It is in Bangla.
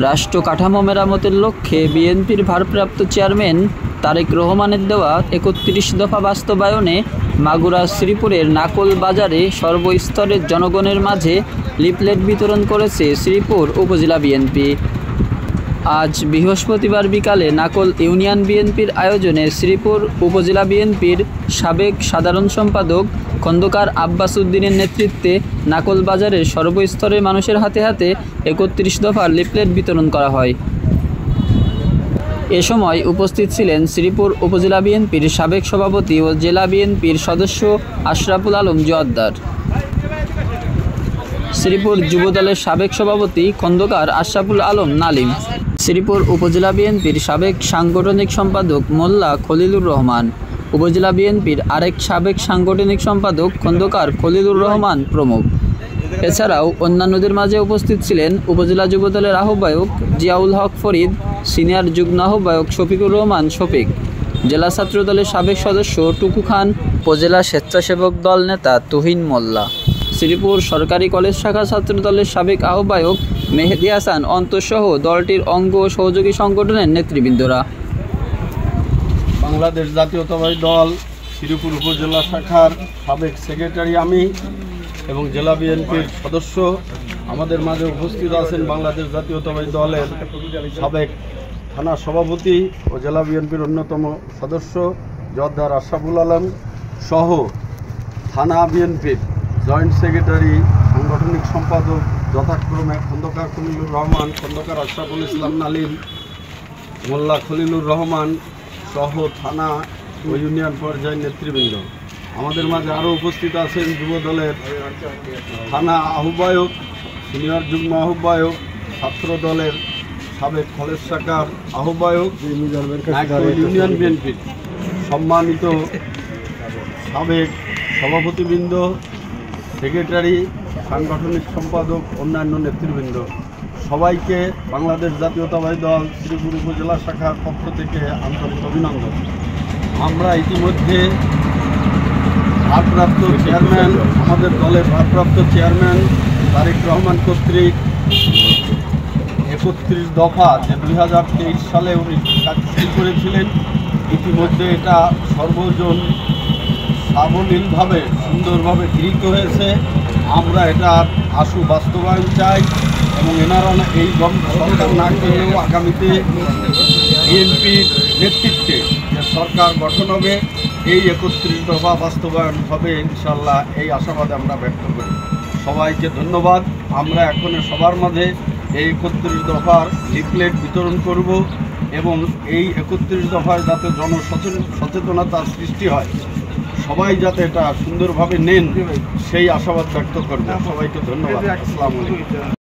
রাষ্ট্র কাঠামো মেরামতের লক্ষ্যে বিএনপির ভারপ্রাপ্ত চেয়ারম্যান তারেক রহমানের দেওয়া ৩১ দফা বাস্তবায়নে মাগুরা শ্রীপুরের নাকল বাজারে সর্বস্তরের জনগণের মাঝে লিফলেট বিতরণ করেছে শ্রীপুর উপজেলা বিএনপি। আজ বৃহস্পতিবার বিকালে নাকল ইউনিয়ন বিএনপির আয়োজনে শ্রীপুর উপজেলা বিএনপির সাবেক সাধারণ সম্পাদক খন্দকার আব্বাস উদ্দিনের নেতৃত্বে নাকল বাজারের সর্বস্তরের মানুষের হাতে হাতে ৩১ দফার লিফলেট বিতরণ করা হয়। এ সময় উপস্থিত ছিলেন শ্রীপুর উপজেলা বিএনপির সাবেক সভাপতি ও জেলা বিএনপির সদস্য আশরাফুল আলম জোয়াদ্দার, শ্রীপুর যুবদলের সাবেক সভাপতি খন্দকার আশরাফুল আলম নালিম, শ্রীপুর উপজেলা বিএনপির সাবেক সাংগঠনিক সম্পাদক মোল্লা খলিলুর রহমান, উপজেলা বিএনপির আরেক সাবেক সাংগঠনিক সম্পাদক খন্দকার খলিলুর রহমান প্রমুখ। এছাড়াও অন্যান্যদের মাঝে উপস্থিত ছিলেন উপজেলা যুবদলের আহ্বায়ক জিয়াউল হক ফরিদ, সিনিয়র যুগ্ম আহ্বায়ক শফিকুর রহমান শফিক, জেলা ছাত্রদলের সাবেক সদস্য টুকু খান, উপজেলা স্বেচ্ছাসেবক দল নেতা তুহিন মোল্লা, শ্রীপুর সরকারি কলেজ শাখা ছাত্রদলের সাবেক আহ্বায়ক মেহেদি হাসান অন্তঃসহ দলটির অঙ্গ ও সহযোগী সংগঠনের নেতৃবৃন্দরা। বাংলাদেশ জাতীয়তাবাদী দল শ্রীপুর উপজেলা শাখার সাবেক সেক্রেটারি আমি এবং জেলা বিএনপির সদস্য, আমাদের মাঝে উপস্থিত আছেন বাংলাদেশ জাতীয়তাবাদী দলের সাবেক থানা সভাপতি ও জেলা বিএনপির অন্যতম সদস্য জোয়াদ্দার আশরাফুল আলম সহ থানা বিএনপির জয়েন্ট সেক্রেটারি সাংগঠনিক সম্পাদক যথাক্রমে খন্দকার খলিলুর রহমান, খন্দকার আশরাফুল ইসলাম নালিম, মোল্লা খলিলুর রহমান সহ থানা ও ইউনিয়ন পর্যায়ের নেতৃবৃন্দ। আমাদের মাঝে আরও উপস্থিত আছেন যুবদলের থানা আহ্বায়ক, সিনিয়র যুগ্ম আহ্বায়ক, ছাত্র দলের সাবেক কলেজ শাখার আহ্বায়ক, ইউনিয়ন বিএনপির সম্মানিত সাবেক সভাপতিবৃন্দ, সেক্রেটারি, সাংগঠনিক সম্পাদক, অন্যান্য নেতৃবৃন্দ, সবাইকে বাংলাদেশ জাতীয়তাবাদী দল শ্রীপুর উপজেলা শাখার পক্ষ থেকে আন্তরিক অভিনন্দন। আমরা ইতিমধ্যে ভারপ্রাপ্ত চেয়ারম্যান, আমাদের দলের ভারপ্রাপ্ত চেয়ারম্যান তারেক রহমান কর্তৃক ৩১ দফা যে ২০২৩ সালে উনি কাজ শুরু করেছিলেন, ইতিমধ্যে এটা সর্বজন সাবলীলভাবে সুন্দরভাবে গৃহীত হয়েছে। আমরা এটার আশু বাস্তবায়ন চাই এবং এনারা এই সরকার না করলেও আগামীতে বিএনপির নেতৃত্বে যে সরকার গঠন হবে, এই ৩১ দফা বাস্তবায়ন হবে ইনশাল্লাহ, এই আশাবাদে আমরা ব্যক্ত করি। সবাইকে ধন্যবাদ। আমরা এখন সবার মাঝে এই ৩১ দফার লিফলেট বিতরণ করব এবং এই ৩১ দফায় যাতে জনসচেতনতার সৃষ্টি হয়, সবাই যাতে এটা সুন্দরভাবে নেন সেই আশাবাদ ব্যক্ত করব। সবাইকে ধন্যবাদ। আসসালামু আলাইকুম।